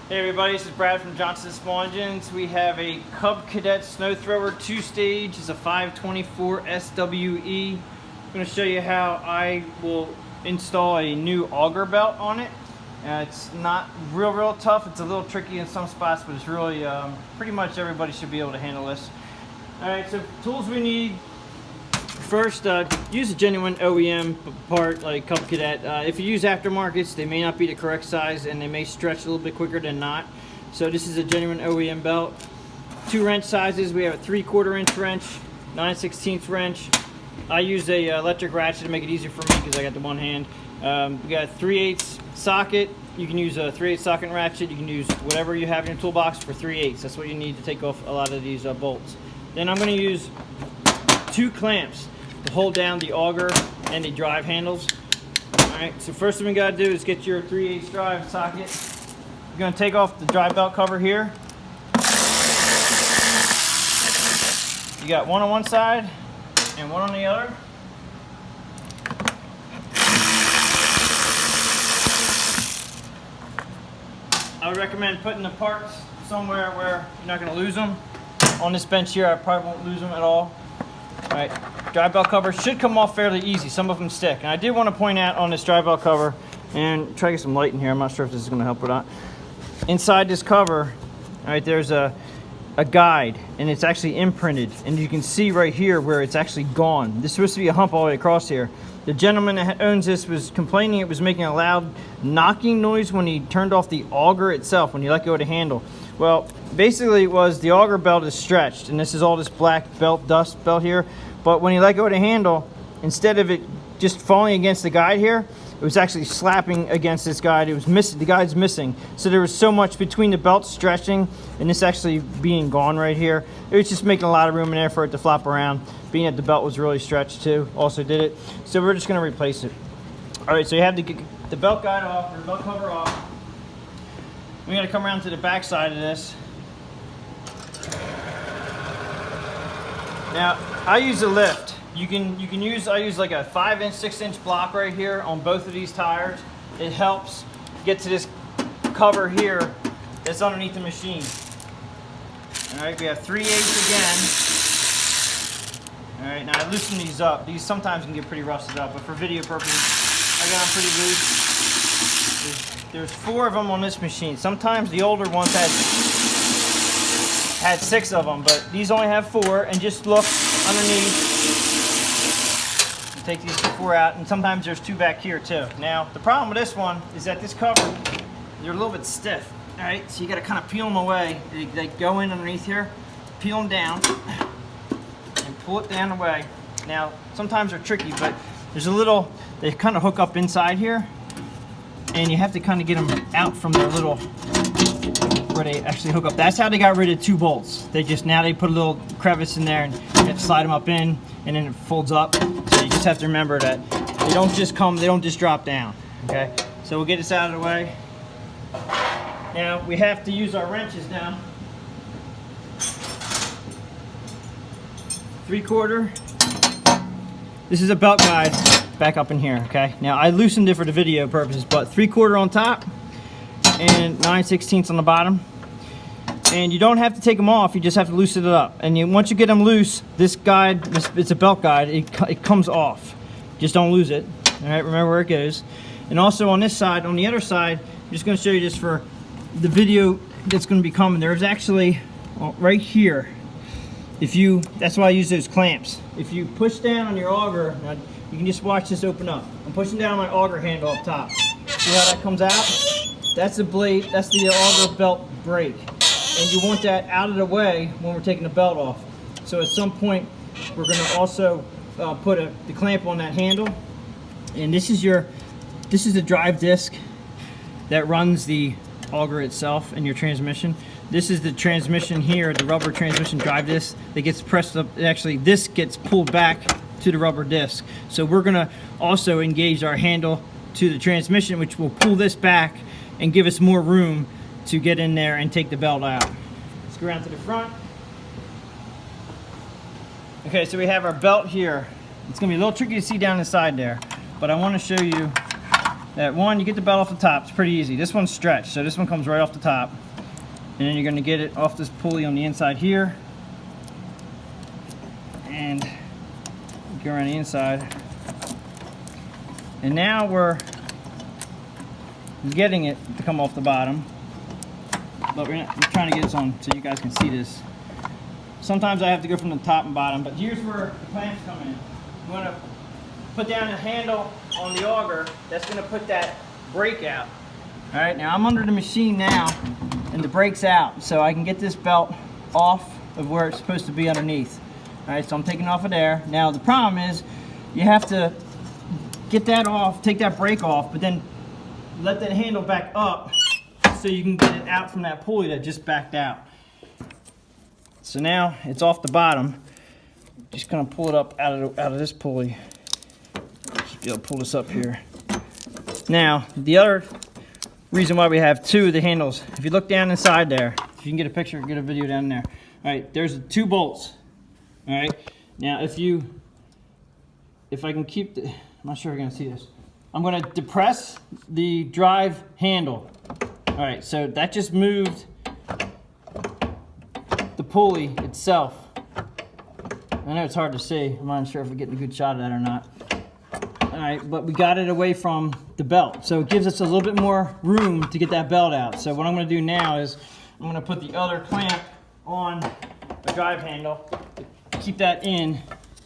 Hey everybody, this is Brad from Johnson's Small Engines. We have a Cub Cadet snow thrower 2-stage. It's a 524 SWE. I'm going to show you how I will install a new auger belt on it. It's not real tough. It's a little tricky in some spots, but it's really pretty much everybody should be able to handle this. Alright, so tools we need. First, use a genuine OEM part like Cub Cadet. If you use aftermarkets, they may not be the correct size and they may stretch a little bit quicker than not. So this is a genuine OEM belt. 2 wrench sizes. We have a 3/4 inch wrench, 9/16 wrench. I use a electric ratchet to make it easier for me because I got the one hand. We got a 3/8 socket. You can use a 3/8 socket and ratchet. You can use whatever you have in your toolbox for 3/8. That's what you need to take off a lot of these bolts. Then I'm going to use 2 clamps to hold down the auger and the drive handles. Alright, so first thing we gotta do is get your 3/8 drive socket. You're gonna take off the drive belt cover here. You got one on one side and one on the other. I would recommend putting the parts somewhere where you're not gonna lose them. On this bench here, I probably won't lose them at all. Alright, drive belt cover should come off fairly easy. Some of them stick. And I did want to point out on this drive belt cover, and try to get some light in here. I'm not sure if this is going to help or not. Inside this cover, alright, there's a guide, and it's actually imprinted. And you can see right here where it's actually gone. This is supposed to be a hump all the way across here. The gentleman that owns this was complaining it was making a loud knocking noise when he turned off the auger itself, when you let go of the handle. Well, basically it was the auger belt is stretched, and this is all this black belt dust belt here. But when you let go of the handle, instead of it just falling against the guide here, it was actually slapping against this guide. It was missing. The guide's missing. So there was so much between the belt stretching and this actually being gone right here. It was just making a lot of room in there for it to flop around. Being that the belt was really stretched too, also did it. So we're just going to replace it. All right, so you have the belt guide off, or the belt cover off. We got to come around to the back side of this. Now, I use a lift. I use like a 5-inch, 6-inch block right here on both of these tires. It helps get to this cover here that's underneath the machine. All right, we have 3/8 again. All right, now I loosen these up. These sometimes can get pretty rusted up, but for video purposes, I got them pretty loose. There's 4 of them on this machine. Sometimes the older ones had 6 of them, but these only have 4. And just look underneath. You take these 4 out, and sometimes there's 2 back here too. Now the problem with this one is that this cover, they're a little bit stiff. All right, so you got to kind of peel them away. They go in underneath here, peel them down, and pull it down away. Now sometimes they're tricky, but there's a little. They kind of hook up inside here. And you have to kind of get them out from their little, where they actually hook up. That's how they got rid of 2 bolts. Now they put a little crevice in there and you have to slide them up in, and then it folds up. So you just have to remember that they don't just drop down, okay? So we'll get this out of the way. Now we have to use our wrenches now. 3/4. This is a belt guide. Back up in here, okay? Now I loosened it for the video purposes, but 3/4 on top and 9/16 on the bottom. And you don't have to take them off, you just have to loosen it up. And once you get them loose, this guide, it's a belt guide, it comes off. Just don't lose it, all right? Remember where it goes. And also on this side, on the other side, I'm just gonna show you this for the video that's gonna be coming. There's actually, right here, that's why I use those clamps. If you push down on your auger, now you can just watch this open up. I'm pushing down my auger handle up top. See how that comes out? That's the blade, that's the auger belt brake. And you want that out of the way when we're taking the belt off. So at some point, we're gonna also put the clamp on that handle. And this is the drive disc that runs the auger itself and your transmission. This is the transmission here, the rubber transmission drive disc that gets pressed up. Actually, this gets pulled back to the rubber disc. So we're gonna also engage our handle to the transmission, which will pull this back and give us more room to get in there and take the belt out. Let's go around to the front. Okay, so we have our belt here. It's gonna be a little tricky to see down the side there, but I wanna show you that one, you get the belt off the top. It's pretty easy. This one's stretched, so this one comes right off the top. And then you're going to get it off this pulley on the inside here. And go around the inside. And now we're getting it to come off the bottom. But we're trying to get this on so you guys can see this. Sometimes I have to go from the top and bottom, but here's where the clamps come in. You want to put down the handle on the auger. That's going to put that brake out. All right, now I'm under the machine now, and the brake's out, so I can get this belt off of where it's supposed to be underneath. All right, so I'm taking it off of there. Now the problem is you have to get that off, take that brake off, but then let that handle back up so you can get it out from that pulley that just backed out. So now it's off the bottom. Just gonna pull it up out of this pulley. Just be able to pull this up here. Now the other reason why we have two of the handles, if you look down inside there, if you can get a picture, get a video down there. All right, there's 2 bolts. All right, now if I can keep the, I'm not sure if you're gonna see this. I'm gonna depress the drive handle. All right, so that just moved the pulley itself. I know it's hard to see. I'm not sure if we're getting a good shot of that or not. All right, but we got it away from the belt. So it gives us a little bit more room to get that belt out. So what I'm gonna do now is I'm gonna put the other clamp on the drive handle, keep that in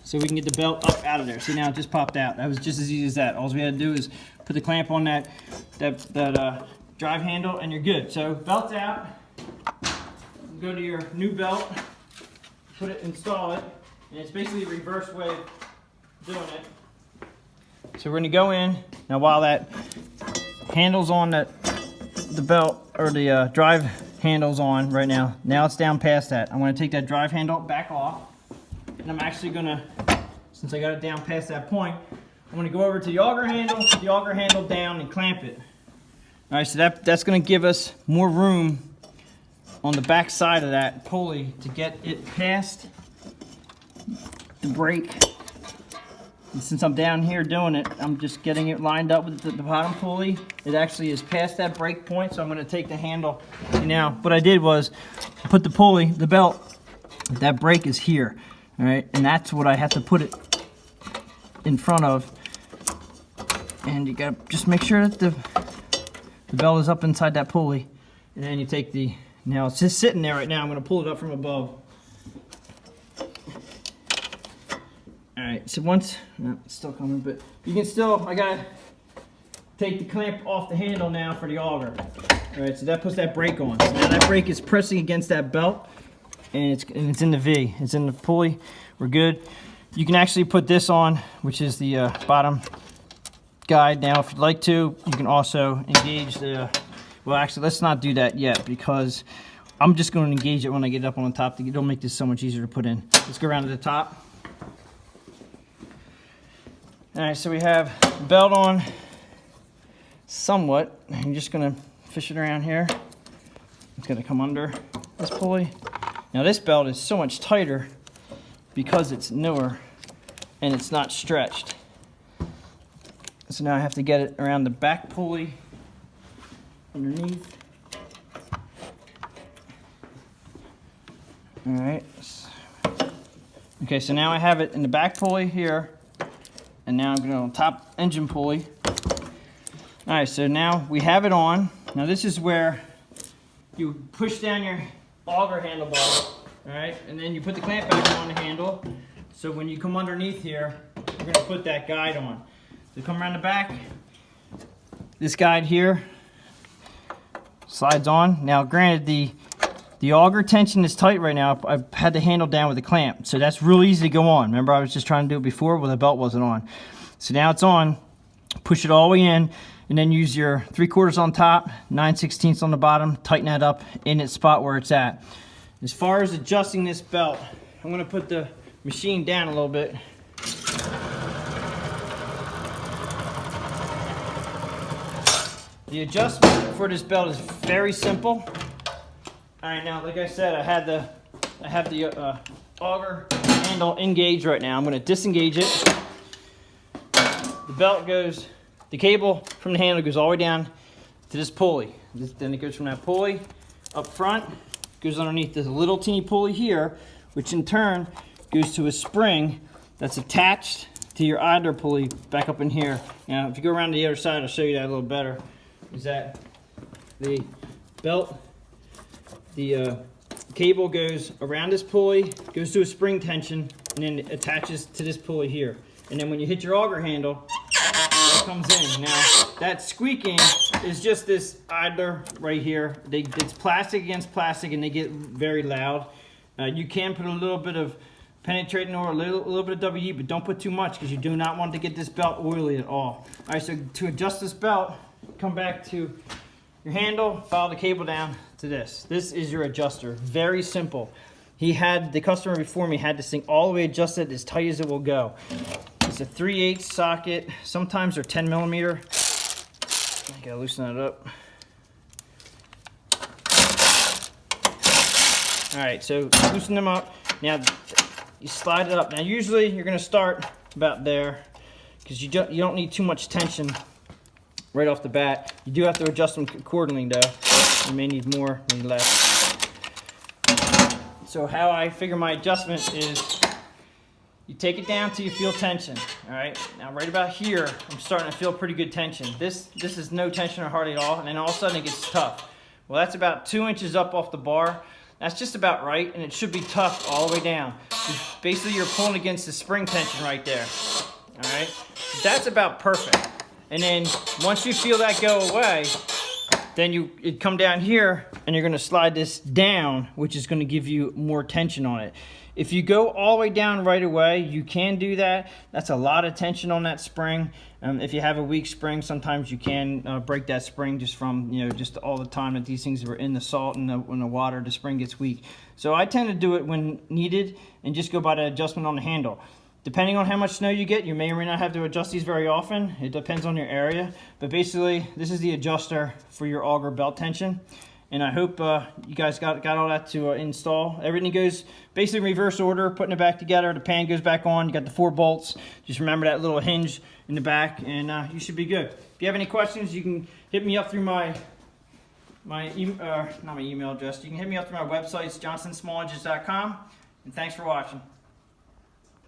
so we can get the belt up out of there. See, now it just popped out. That was just as easy as that. All we had to do is put the clamp on that drive handle and you're good. So belt's out. Go to your new belt, install it, and it's basically a reverse way of doing it. So we're gonna go in, now while that handle's on the belt, or the drive handle's on right now, now it's down past that. I'm gonna take that drive handle back off, and I'm actually gonna, since I got it down past that point, I'm gonna go over to the auger handle, put the auger handle down and clamp it. All right, so that's gonna give us more room on the back side of that pulley to get it past the brake. And since I'm down here doing it, I'm just getting it lined up with the bottom pulley. It actually is past that brake point, so I'm gonna take the handle. See, now, what I did was put the pulley, the belt, that brake is here, all right? And that's what I have to put it in front of. And you gotta just make sure that the belt is up inside that pulley. And then you take the, now it's just sitting there right now. I'm going to pull it up from above. Alright, so once, no, it's still coming, but you can still, I got to take the clamp off the handle now for the auger. Alright, so that puts that brake on. So now that brake is pressing against that belt, and it's in the V. It's in the pulley. We're good. You can actually put this on, which is the bottom guide. Now, if you'd like to, you can also engage the, well, actually, let's not do that yet because I'm just going to engage it when I get it up on the top. It'll make this so much easier to put in. Let's go around to the top. All right, so we have the belt on somewhat. I'm just going to fish it around here. It's going to come under this pulley. Now, this belt is so much tighter because it's newer and it's not stretched. So now I have to get it around the back pulley underneath. All right. Okay, so now I have it in the back pulley here, and now I'm going to on top engine pulley. All right, so now we have it on. Now this is where you push down your auger handlebar, all right, and then you put the clamp back on the handle. So when you come underneath here, you're going to put that guide on. So come around the back. This guide here slides on. Now, granted, the auger tension is tight right now. I've had the handle down with the clamp, so that's real easy to go on. Remember, I was just trying to do it before when the belt wasn't on. So now it's on. Push it all the way in, and then use your 3/4 on top, 9/16 on the bottom. Tighten that up in its spot where it's at. As far as adjusting this belt, I'm going to put the machine down a little bit. The adjustment for this belt is very simple. All right, now, like I said, I have the auger handle engaged right now. I'm going to disengage it. The the cable from the handle goes all the way down to this pulley. Then it goes from that pulley up front, goes underneath this little teeny pulley here, which in turn goes to a spring that's attached to your idler pulley back up in here. Now, if you go around to the other side, I'll show you that a little better. Is that the belt, the cable goes around this pulley, goes to a spring tension, and then it attaches to this pulley here. And then when you hit your auger handle, that comes in. Now, that squeaking is just this idler right here. It's plastic against plastic, and they get very loud. You can put a little bit of penetrating or a little bit of WD, but don't put too much because you do not want to get this belt oily at all. All right, so to adjust this belt, come back to your handle, follow the cable down to this. This is your adjuster. Very simple. The customer before me had this thing all the way adjusted as tight as it will go. It's a 3/8 socket. Sometimes they're 10 millimeter. I gotta loosen that up. All right, so loosen them up. Now you slide it up. Now usually you're gonna start about there because you don't need too much tension right off the bat. You do have to adjust them accordingly though. You may need more, maybe less. So how I figure my adjustment is you take it down till you feel tension. All right, now right about here, I'm starting to feel pretty good tension. This is no tension or hardly at all, and then all of a sudden it gets tough. Well, that's about 2 inches up off the bar. That's just about right, and it should be tough all the way down. Basically, you're pulling against the spring tension right there. All right, that's about perfect. And then once you feel that go away, then it'd come down here, and you're gonna slide this down, which is gonna give you more tension on it. If you go all the way down right away, you can do that. That's a lot of tension on that spring. If you have a weak spring, sometimes you can break that spring just from, just all the time that these things are in the salt and in the water, the spring gets weak. So I tend to do it when needed and just go by the adjustment on the handle. Depending on how much snow you get, you may or may not have to adjust these very often. It depends on your area. But basically, this is the adjuster for your auger belt tension. And I hope you guys got all that to install. Everything goes basically in reverse order, putting it back together. The pan goes back on. You got the 4 bolts. Just remember that little hinge in the back, and you should be good. If you have any questions, you can hit me up through not my email address. You can hit me up through my website, johnsonsmalledges.com. And thanks for watching.